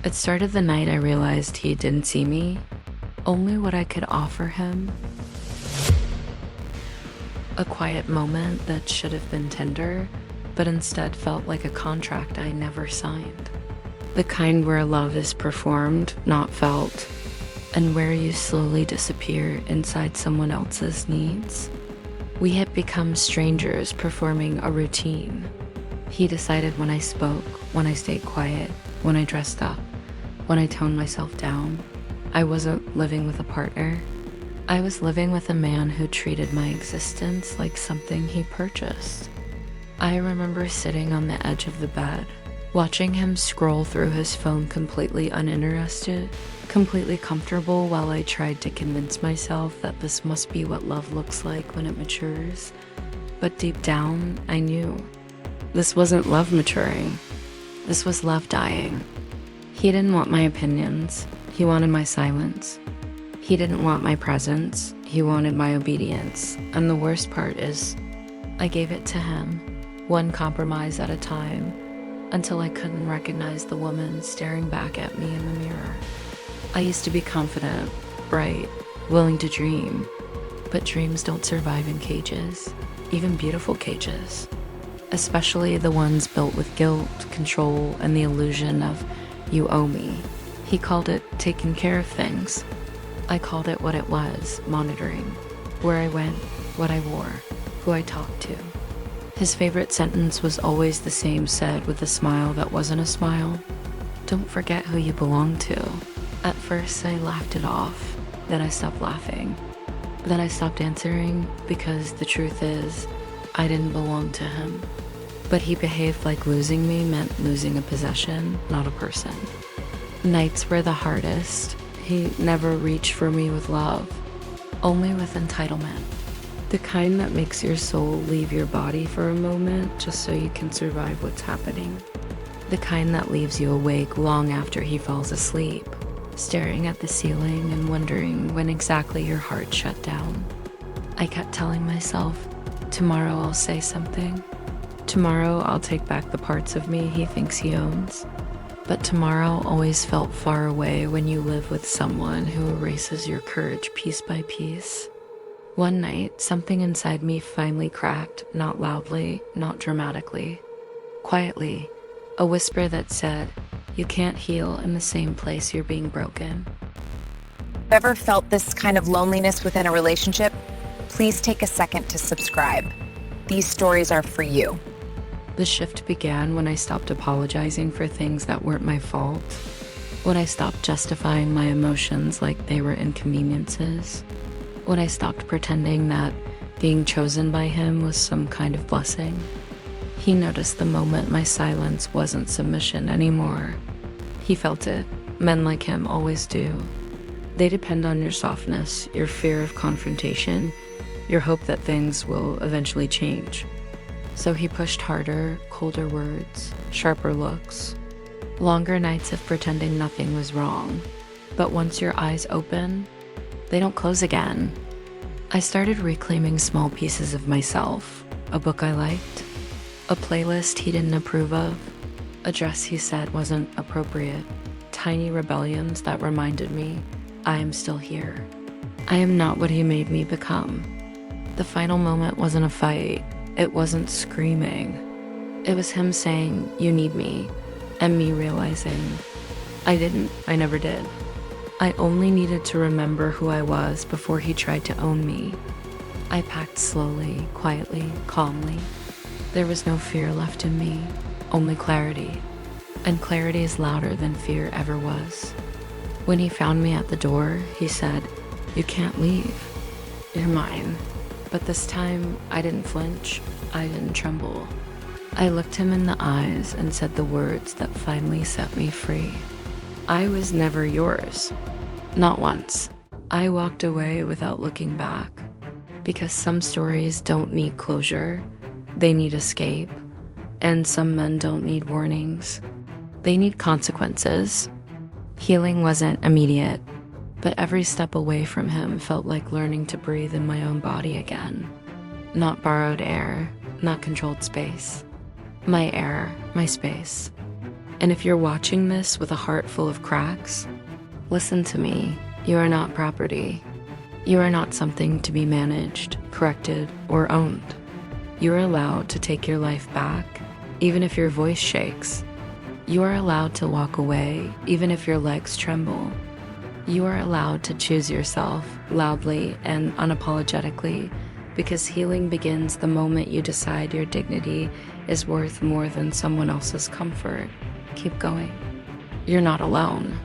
It started the night I realized he didn't see me, only what I could offer him. A quiet moment that should have been tender, but instead felt like a contract I never signed. The kind where love is performed, not felt, and where you slowly disappear inside someone else's needs. We had become strangers performing a routine. He decided when I spoke, when I stayed quiet, when I dressed up, when I toned myself down. I wasn't living with a partner. I was living with a man who treated my existence like something he purchased. I remember sitting on the edge of the bed, watching him scroll through his phone completely uninterested, completely comfortable while I tried to convince myself that this must be what love looks like when it matures. But deep down, I knew. This wasn't love maturing. This was love dying. He didn't want my opinions. He wanted my silence. He didn't want my presence. He wanted my obedience. And the worst part is, I gave it to him, one compromise at a time, until I couldn't recognize the woman staring back at me in the mirror. I used to be confident, bright, willing to dream, but dreams don't survive in cages, even beautiful cages, especially the ones built with guilt, control, and the illusion of you owe me. He called it taking care of things. I called it what it was, monitoring, where I went, what I wore, who I talked to. His favorite sentence was always the same, said with a smile that wasn't a smile. Don't forget who you belong to. At first, I laughed it off. Then I stopped laughing. Then I stopped answering because the truth is, I didn't belong to him. But he behaved like losing me meant losing a possession, not a person. Nights were the hardest. He never reached for me with love, only with entitlement. The kind that makes your soul leave your body for a moment just so you can survive what's happening. The kind that leaves you awake long after he falls asleep, staring at the ceiling and wondering when exactly your heart shut down. I kept telling myself, tomorrow I'll say something. Tomorrow I'll take back the parts of me he thinks he owns. But tomorrow always felt far away when you live with someone who erases your courage piece by piece. One night, something inside me finally cracked, not loudly, not dramatically. Quietly, a whisper that said, you can't heal in the same place you're being broken. Ever felt this kind of loneliness within a relationship? Please take a second to subscribe. These stories are for you. The shift began when I stopped apologizing for things that weren't my fault, when I stopped justifying my emotions like they were inconveniences, when I stopped pretending that being chosen by him was some kind of blessing. He noticed the moment my silence wasn't submission anymore. He felt it. Men like him always do. They depend on your softness, your fear of confrontation, your hope that things will eventually change. So he pushed harder, colder words, sharper looks, longer nights of pretending nothing was wrong. But once your eyes open, they don't close again. I started reclaiming small pieces of myself, a book I liked, a playlist he didn't approve of, a dress he said wasn't appropriate, tiny rebellions that reminded me, I am still here. I am not what he made me become. The final moment wasn't a fight. It wasn't screaming. It was him saying, you need me, and me realizing, I didn't, I never did. I only needed to remember who I was before he tried to own me. I packed slowly, quietly, calmly. There was no fear left in me, only clarity. And clarity is louder than fear ever was. When he found me at the door, he said, you can't leave. You're mine. But this time, I didn't flinch, I didn't tremble. I looked him in the eyes and said the words that finally set me free. I was never yours. Not once. I walked away without looking back. Because some stories don't need closure, they need escape. And some men don't need warnings. They need consequences. Healing wasn't immediate. But every step away from him felt like learning to breathe in my own body again. Not borrowed air, not controlled space. My air, my space. And if you're watching this with a heart full of cracks, listen to me. You are not property. You are not something to be managed, corrected, or owned. You are allowed to take your life back, even if your voice shakes. You are allowed to walk away, even if your legs tremble. You are allowed to choose yourself loudly and unapologetically, because healing begins the moment you decide your dignity is worth more than someone else's comfort. Keep going. You're not alone.